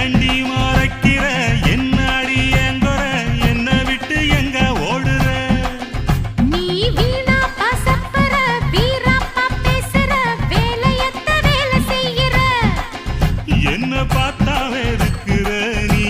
ஏண்டி மறைக்கிற என்ன அடி எங்கொர என்ன விட்டு எங்க ஓடுற நீ வீணா பாசப்பற வீராப்பா பேசுற வேலையத்த வேலை செய்யற என்ன பார்த்தா வெறுக்கிற நீ